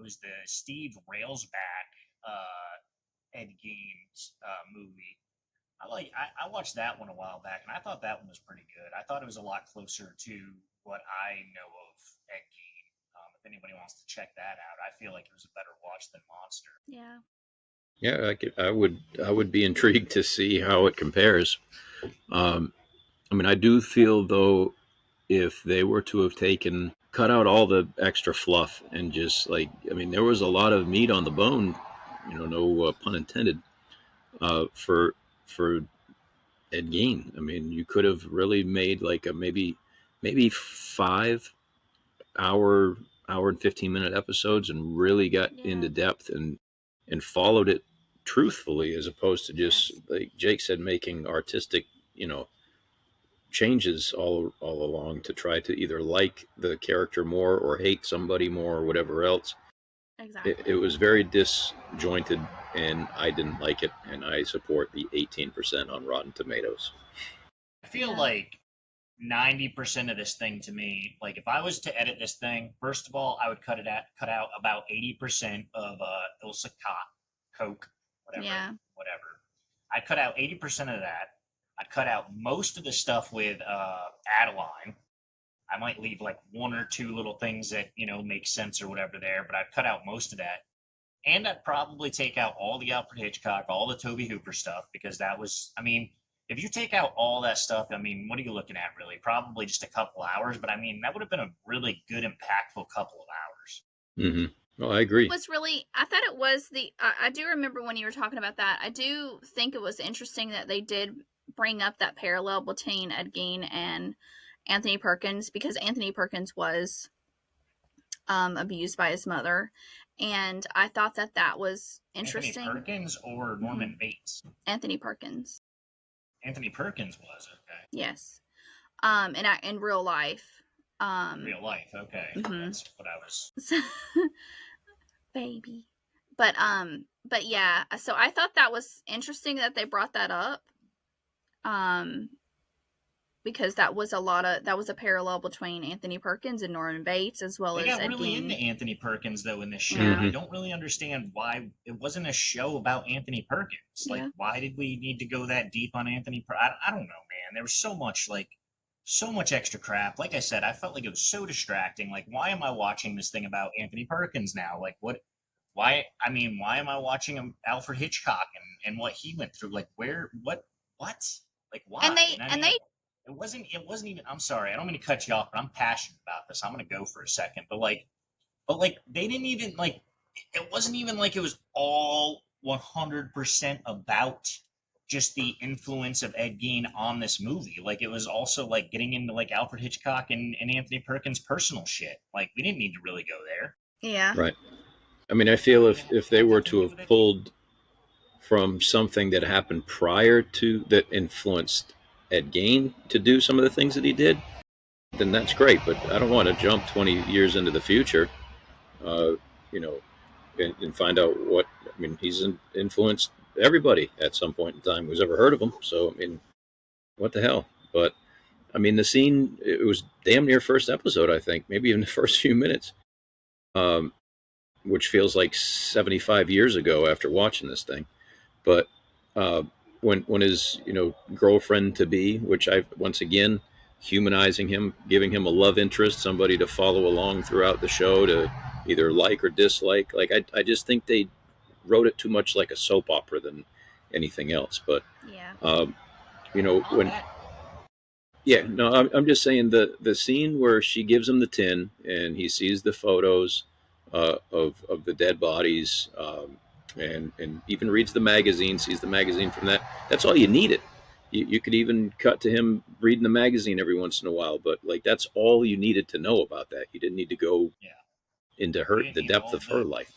It was the Steve Railsback Ed Gein movie. I watched that one a while back, and I thought that one was pretty good. I thought it was a lot closer to what I know of Ed Gein. If anybody wants to check that out, I feel like it was a better watch than Monster. Yeah. Yeah, I would be intrigued to see how it compares. I mean, I do feel though, if they were to have cut out all the extra fluff and just like, I mean, there was a lot of meat on the bone, no pun intended, for Ed Gein. I mean, you could have really made like a maybe 5 hour, hour and 15 minute episodes and really got Yeah. into depth and followed it truthfully, as opposed to just Yes. like Jake said, making artistic, changes all along to try to either like the character more or hate somebody more or whatever else. It Exactly. was very disjointed, and I didn't like it, and I support the 18% on Rotten Tomatoes. I feel Yeah. like 90% of this thing to me, like if I was to edit this thing, first of all, I would cut out about 80% of Ilsa Coke, Yeah. whatever. I'd cut out 80% of that. I'd cut out most of the stuff with Adeline. I might leave like one or two little things that, make sense or whatever there, but I'd cut out most of that. And I'd probably take out all the Alfred Hitchcock, all the Tobe Hooper stuff, because that was, I mean, if you take out all that stuff, I mean, what are you looking at really? Probably just a couple hours, but I mean, that would have been a really good, impactful couple of hours. Oh, I agree. Was really, I thought it was I do remember when you were talking about that. I do think it was interesting that they did bring up that parallel between Ed Gein and Anthony Perkins, because Anthony Perkins was abused by his mother, and I thought that was Anthony interesting. Perkins or Mm-hmm. Norman Bates? Anthony Perkins. Anthony Perkins was, okay. Yes. In real life. In real life, okay. Mm-hmm. That's what I was. Baby. But yeah, so I thought that was interesting that they brought that up. Because that was a parallel between Anthony Perkins and Norman Bates, as well They as got Ed really into Gein. Anthony Perkins though in this show, and Yeah. I don't really understand why it wasn't a show about Anthony Perkins. Like, Yeah. why did we need to go that deep on Anthony? I don't know, man. There was so much extra crap. Like I said, I felt like it was so distracting. Like, why am I watching this thing about Anthony Perkins now? Like, what? Why? I mean, why am I watching Alfred Hitchcock and what he went through? Like, where? What? Like, why? And they I and mean, they it wasn't even. I'm sorry, I don't mean to cut you off, but I'm passionate about this. I'm gonna go for a second, but they didn't even like. It wasn't even like it was all 100% about just the influence of Ed Gein on this movie. Like, it was also like getting into like Alfred Hitchcock and Anthony Perkins' personal shit. Like, we didn't need to really go there. yeah. Right. I mean, I feel if It they had were nothing to to do have with Ed Gein. pulled from something that happened prior to that influenced Ed Gein to do some of the things that he did, then that's great. But I don't want to jump 20 years into the future, uh, you know, and find out what. I mean, he's influenced everybody at some point in time who's ever heard of him. So, I mean, what the hell? But I mean, the scene, it was damn near first episode, I think, maybe even the first few minutes, um, which feels like 75 years ago after watching this thing. But uh, when his girlfriend to be, which I once again humanizing him, giving him a love interest, somebody to follow along throughout the show to either like or dislike. Like I just think they wrote it too much like a soap opera than anything else. But Yeah. um, On when that, yeah, sorry. no, I'm just saying the scene where she gives him the tin and he sees the photos of the dead bodies, and even reads the magazine, sees the magazine from that. That's all you needed. You could even cut to him reading the magazine every once in a while, but like that's all you needed to know about that. You didn't need to go Yeah, into we her didn't the need depth all of her the life.